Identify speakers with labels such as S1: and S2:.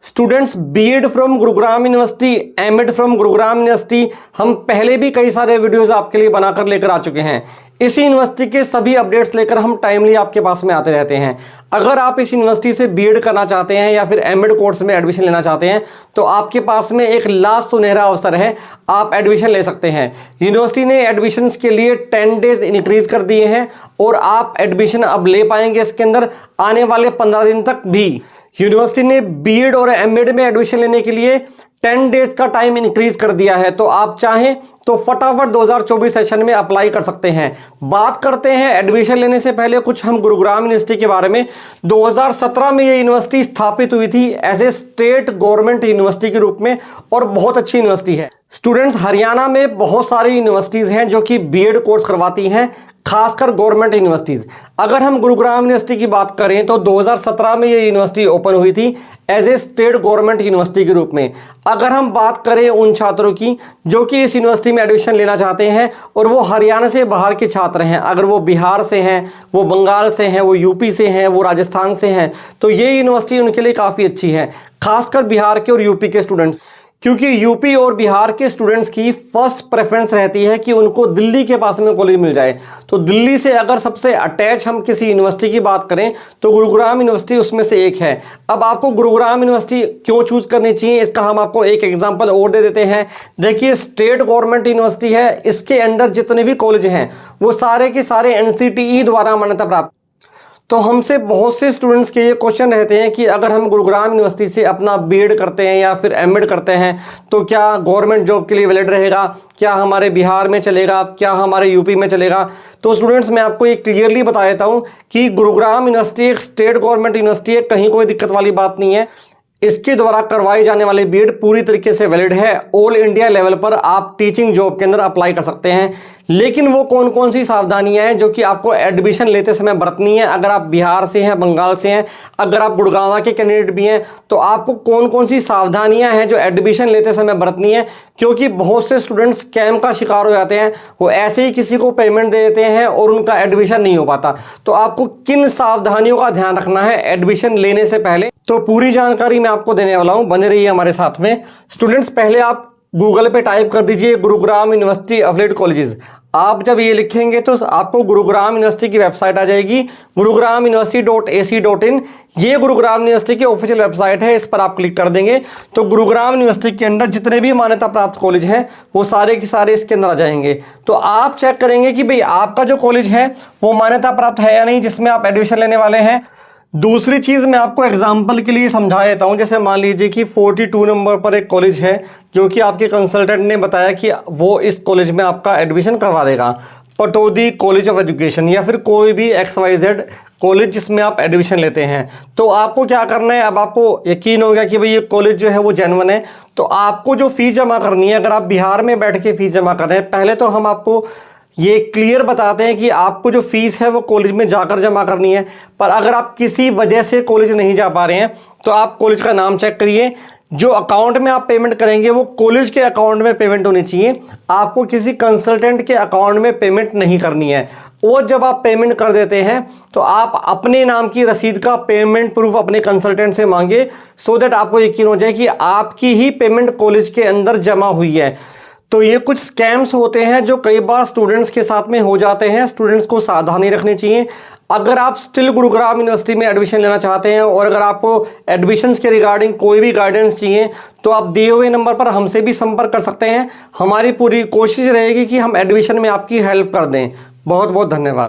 S1: Students BEd from Gurugram university, MEd from Gurugram university, हम पहले भी कई सारे वीडियोस आपके लिए बनाकर लेकर आ चुके हैं। इसी यूनिवर्सिटी के सभी अपडेट्स लेकर हम टाइमली आपके पास में आते रहते हैं। अगर आप इस यूनिवर्सिटी से बीएड करना चाहते हैं या फिर एमएड कोर्स में एडमिशन लेना चाहते हैं तो आपके पास में एक लास्ट सुनहरा अवसर है, आप एडमिशन ले सकते हैं। यूनिवर्सिटी ने एडमिशन्स के लिए 10 डेज इंक्रीज कर दिए हैं और आप एडमिशन अब ले पाएंगे इसके अंदर आने वाले 15 दिन तक भी। यूनिवर्सिटी ने बीएड और एमएड में एडमिशन लेने के लिए 10 डेज का टाइम इंक्रीज कर दिया है, तो आप चाहें तो फटाफट 2024 सेशन में अप्लाई कर सकते हैं। बात करते हैं एडमिशन लेने से पहले कुछ हम गुरुग्राम यूनिवर्सिटी के बारे में। 2017 में ये यूनिवर्सिटी स्थापित हुई थी as a state government university के रूप में और बहुत अच्छी यूनिवर्सिटी है। स्टूडेंट्स, हरियाणा में बहुत सारी यूनिवर्सिटीज़ हैं जो कि बीएड कोर्स करवाती हैं, खासकर गवर्नमेंट यूनिवर्सिटीज़। अगर हम गुरुग्राम यूनिवर्सिटी की बात करें तो 2017 में ये यूनिवर्सिटी ओपन हुई थी as a state government university के रूप में। अगर हम बात करें उन छात्रों की जो कि इस यूनिवर्सिटी में एडमिशन लेना चाहते हैं और वो हरियाणा से बाहर के छात्र हैं, अगर वो बिहार से हैं, वो बंगाल से हैं, वो यूपी से हैं, वो राजस्थान से हैं, तो ये यूनिवर्सिटी उनके लिए काफ़ी अच्छी है, खासकर बिहार के और यूपी के स्टूडेंट्स, क्योंकि यूपी और बिहार के स्टूडेंट्स की फर्स्ट प्रेफरेंस रहती है कि उनको दिल्ली के पास में कॉलेज मिल जाए। तो दिल्ली से अगर सबसे अटैच हम किसी यूनिवर्सिटी की बात करें तो गुरुग्राम यूनिवर्सिटी उसमें से एक है। अब आपको गुरुग्राम यूनिवर्सिटी क्यों चूज करनी चाहिए, इसका हम आपको एक एग्जांपल और दे देते हैं। देखिए, स्टेट गवर्नमेंट यूनिवर्सिटी है, इसके अंदर जितने भी कॉलेज हैं वो सारे के सारे एनसीटीई द्वारा मान्यता प्राप्त। तो हमसे बहुत से स्टूडेंट्स के ये क्वेश्चन रहते हैं कि अगर हम गुरुग्राम यूनिवर्सिटी से अपना बीएड करते हैं या फिर एमएड करते हैं तो क्या गवर्नमेंट जॉब के लिए वैलिड रहेगा, क्या हमारे बिहार में चलेगा, क्या हमारे यूपी में चलेगा। तो स्टूडेंट्स, मैं आपको ये क्लियरली बता देता हूँ कि गुरुग्राम यूनिवर्सिटी एक स्टेट गवर्नमेंट यूनिवर्सिटी है, कहीं कोई दिक्कत वाली बात नहीं है। इसके द्वारा करवाई जाने वाली बीएड पूरी तरीके से वैलिड है। ऑल इंडिया लेवल पर आप टीचिंग जॉब के अंदर अप्लाई कर सकते हैं। लेकिन वो कौन कौन सी सावधानियां हैं जो कि आपको एडमिशन लेते समय बरतनी है। अगर आप बिहार से हैं, बंगाल से हैं, अगर आप गुड़गांव के कैंडिडेट भी हैं, तो आपको कौन कौन सी सावधानियां हैं जो एडमिशन लेते समय बरतनी है, क्योंकि बहुत से स्टूडेंट्स स्कैम का शिकार हो जाते हैं। वो ऐसे ही किसी को पेमेंट दे देते हैं और उनका एडमिशन नहीं हो पाता। तो आपको किन सावधानियों का ध्यान रखना है एडमिशन लेने से पहले, तो पूरी जानकारी मैं आपको देने वाला हूं, बने रहिए हमारे साथ में। स्टूडेंट्स, पहले आप गूगल पे टाइप कर दीजिए गुरुग्राम यूनिवर्सिटी एफिलिएटेड कॉलेजेस। आप जब ये लिखेंगे तो आपको गुरुग्राम यूनिवर्सिटी की वेबसाइट आ जाएगी, gurugramuniversity.ac.in। ये गुरुग्राम यूनिवर्सिटी की ऑफिशियल वेबसाइट है, इस पर आप क्लिक कर देंगे तो गुरुग्राम यूनिवर्सिटी के अंदर जितने भी मान्यता प्राप्त कॉलेज हैं वो सारे के सारे इसके अंदर आ जाएंगे। तो आप चेक करेंगे कि भाई आपका जो कॉलेज है वो मान्यता प्राप्त है या नहीं जिसमें आप एडमिशन लेने वाले हैं। दूसरी चीज़ मैं आपको एग्जाम्पल के लिए समझा देता हूँ। जैसे मान लीजिए कि 42 नंबर पर एक कॉलेज है जो कि आपके कंसल्टेंट ने बताया कि वो इस कॉलेज में आपका एडमिशन करवा देगा, पटौदी कॉलेज ऑफ एजुकेशन या फिर कोई भी XYZ कॉलेज जिसमें आप एडमिशन लेते हैं। तो आपको क्या करना है, अब आपको यकीन हो गया कि भाई ये कॉलेज जो है वो जेन्युइन है, तो आपको जो फीस जमा करनी है, अगर आप बिहार में बैठ के फीस जमा कर रहे हैं, पहले तो हम आपको ये क्लियर बताते हैं कि आपको जो फीस है वो कॉलेज में जाकर जमा करनी है। पर अगर आप किसी वजह से कॉलेज नहीं जा पा रहे हैं तो आप कॉलेज का नाम चेक करिए, जो अकाउंट में आप पेमेंट करेंगे वो कॉलेज के अकाउंट में पेमेंट होनी चाहिए, आपको किसी कंसल्टेंट के अकाउंट में पेमेंट नहीं करनी है। और जब आप पेमेंट कर देते हैं तो आप अपने नाम की रसीद का पेमेंट प्रूफ अपने कंसल्टेंट से मांगे, सो दैट आपको यकीन हो जाए कि आपकी ही पेमेंट कॉलेज के अंदर जमा हुई है। तो ये कुछ स्कैम्स होते हैं जो कई बार स्टूडेंट्स के साथ में हो जाते हैं, स्टूडेंट्स को सावधानी रखनी चाहिए। अगर आप स्टिल गुरुग्राम यूनिवर्सिटी में एडमिशन लेना चाहते हैं और अगर आपको एडमिशन्स के रिगार्डिंग कोई भी गाइडेंस चाहिए तो आप दिए हुए नंबर पर हमसे भी संपर्क कर सकते हैं। हमारी पूरी कोशिश रहेगी कि हम एडमिशन में आपकी हेल्प कर दें। बहुत बहुत धन्यवाद।